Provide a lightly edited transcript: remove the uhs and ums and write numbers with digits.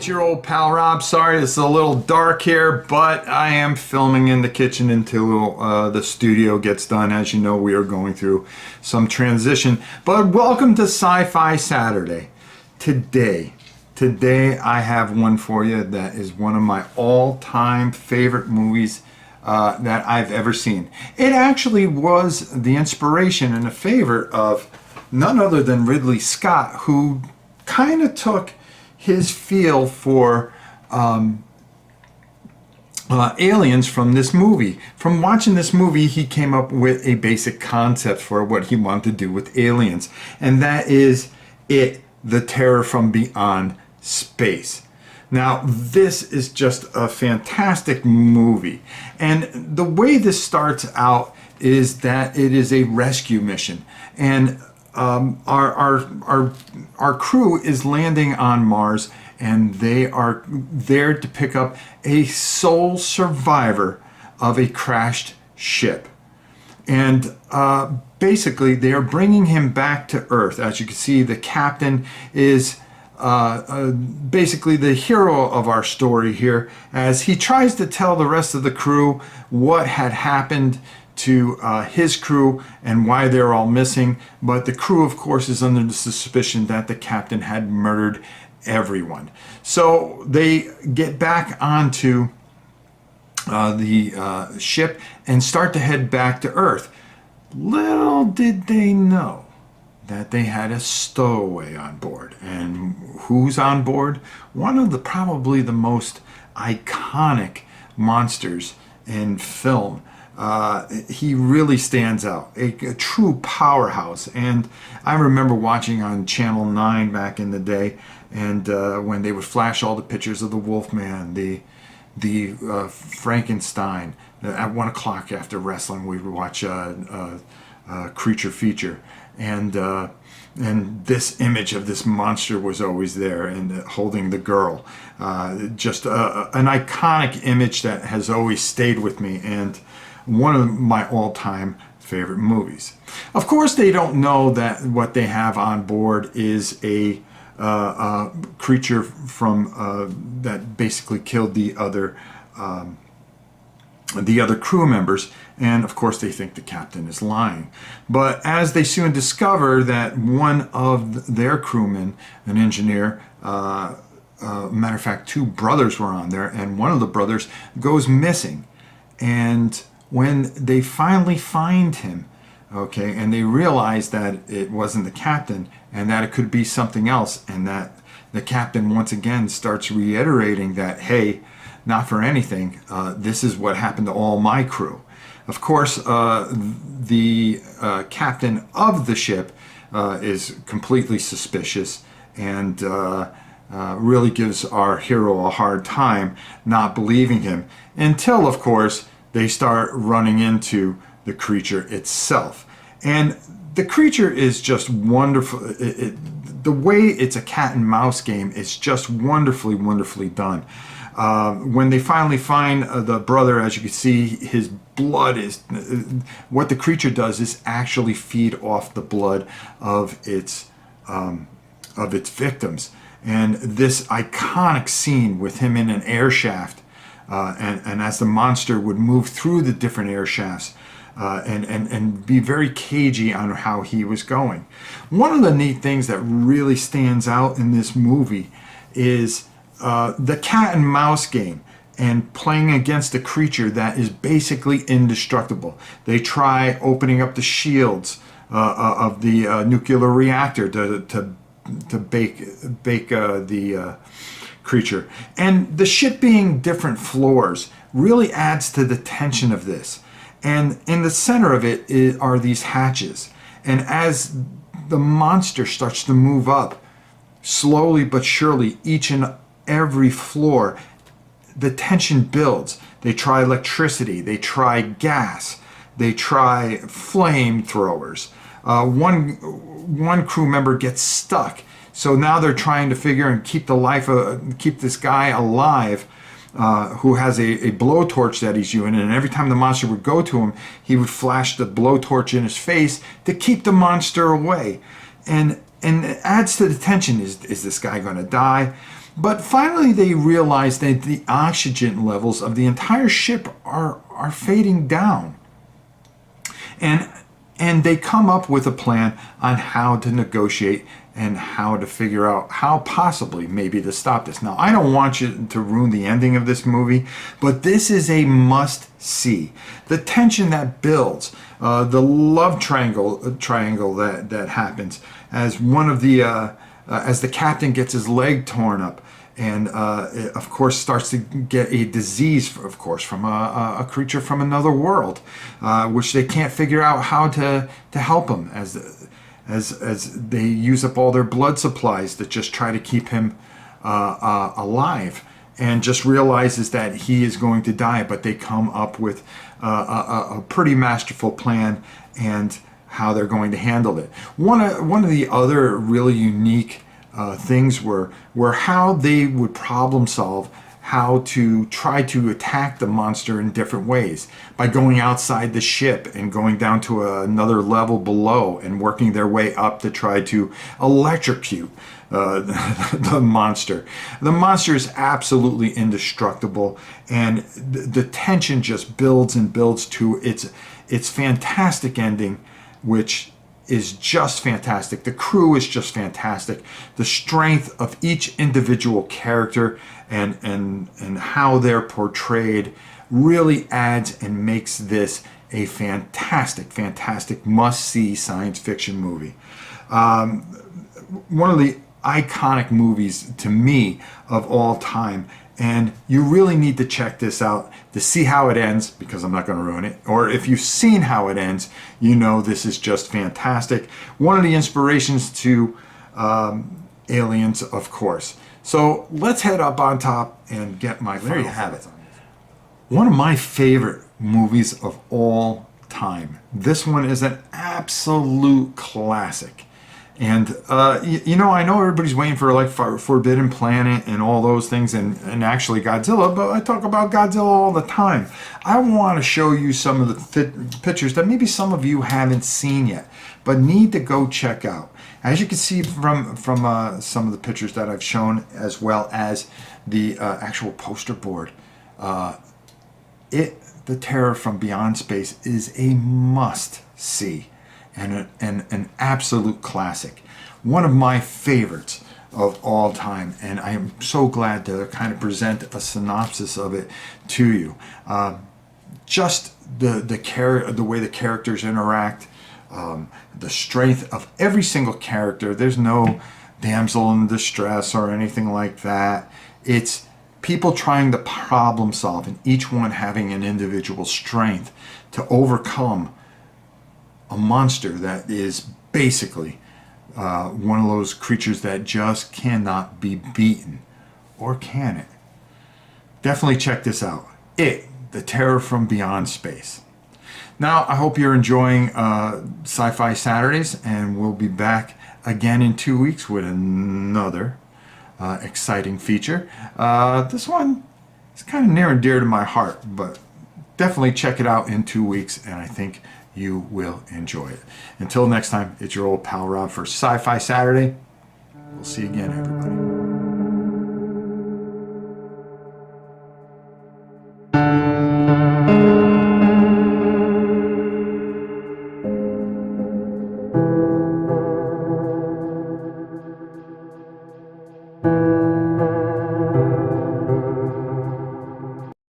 it's your old pal Rob. Sorry, it's a little dark here, but I am filming in the kitchen until the studio gets done. As you know, we are going through some transition. But welcome to Sci-Fi Saturday. Today I have one for you that is one of my all-time favorite movies that I've ever seen. It actually was the inspiration and a favorite of none other than Ridley Scott, who kind of took his feel for aliens from this movie. From watching this movie, he came up with a basic concept for what he wanted to do with aliens, and that is the terror from beyond space. Now, this is just a fantastic movie, and the way this starts out is that it is a rescue mission, and our crew is landing on Mars, and they are there to pick up a sole survivor of a crashed ship. And basically, they are bringing him back to Earth. As you can see, the captain is basically the hero of our story here, as he tries to tell the rest of the crew what had happened to his crew and why they're all missing. But the crew, of course, is under the suspicion that the captain had murdered everyone. So they get back onto the ship and start to head back to Earth. Little did they know that they had a stowaway on board. And who's on board? One of probably the most iconic monsters in film. He really stands out, a true powerhouse. And I remember watching on Channel 9 back in the day, and when they would flash all the pictures of the Wolfman, the Frankenstein. At 1 o'clock after wrestling, we would watch a creature feature, and this image of this monster was always there, and holding the girl. Just an iconic image that has always stayed with me, and one of my all-time favorite movies. Of course, they don't know that what they have on board is a creature from that basically killed the other crew members, and of course they think the captain is lying. But as they soon discover that one of their crewmen, an engineer, matter of fact, two brothers were on there, and one of the brothers goes missing. And when they finally find him, okay, and they realize that it wasn't the captain and that it could be something else, and that the captain once again starts reiterating that, hey, not for anything, this is what happened to all my crew. Of course, the captain of the ship is completely suspicious, and really gives our hero a hard time, not believing him, until, of course, they start running into the creature itself. And the creature is just wonderful. The way it's a cat and mouse game is just wonderfully done. When they finally find the brother, as you can see, his blood is, what the creature does is actually feed off the blood of its victims. And this iconic scene with him in an air shaft, and as the monster would move through the different air shafts, and be very cagey on how he was going. One of the neat things that really stands out in this movie is the cat and mouse game, and playing against a creature that is basically indestructible. They try opening up the shields of the nuclear reactor to bake the creature. And the ship being different floors really adds to the tension of this. And in the center of it are these hatches. And as the monster starts to move up, slowly but surely, each and every floor, the tension builds. They try electricity, they try gas, they try flamethrowers. One crew member gets stuck, so now they're trying to figure and keep this guy alive, who has a blowtorch that he's using, and every time the monster would go to him, he would flash the blowtorch in his face to keep the monster away. And it adds to the tension. Is this guy going to die? But finally, they realize that the oxygen levels of the entire ship are fading down. And they come up with a plan on how to negotiate and how to figure out how possibly maybe to stop this. Now, I don't want you to ruin the ending of this movie, but this is a must-see. The tension that builds, the love triangle that happens as one of the as the captain gets his leg torn up, and of course starts to get a disease, of course, from a creature from another world, which they can't figure out how to help him as they use up all their blood supplies to just try to keep him alive, and just realizes that he is going to die. But they come up with a pretty masterful plan and how they're going to handle it. One of the other really unique things were how they would problem solve how to try to attack the monster in different ways, by going outside the ship and going down to another level below and working their way up to try to electrocute the monster. The monster is absolutely indestructible, and the tension just builds and builds to its fantastic ending, which is just fantastic. The crew is just fantastic. The strength of each individual character and how they're portrayed really adds and makes this a fantastic must-see science fiction movie. One of the iconic movies to me of all time, and you really need to check this out to see how it ends, because I'm not going to ruin it. Or if you've seen how it ends, you know this is just fantastic. One of the inspirations to Aliens, of course. So let's head up on top and get my final. There you have it. One of my favorite movies of all time. This one is an absolute classic. And, you know, I know everybody's waiting for like Forbidden Planet and all those things, and actually Godzilla, but I talk about Godzilla all the time. I want to show you some of the pictures that maybe some of you haven't seen yet, but need to go check out. As you can see from some of the pictures that I've shown, as well as the actual poster board, The Terror from Beyond Space is a must-see. And an absolute classic. One of my favorites of all time, and I am so glad to kind of present a synopsis of it to you. Just the way the characters interact, the strength of every single character. There's no damsel in distress or anything like that. It's people trying to problem solve, and each one having an individual strength to overcome a monster that is basically one of those creatures that just cannot be beaten. Or can it? Definitely check this out. The Terror from Beyond Space. Now, I hope you're enjoying Sci-Fi Saturdays, and we'll be back again in 2 weeks with another exciting feature. This one is kind of near and dear to my heart, but definitely check it out in 2 weeks, and I think you will enjoy it. Until next time, it's your old pal Rob for Sci-Fi Saturday. We'll see you again, everybody.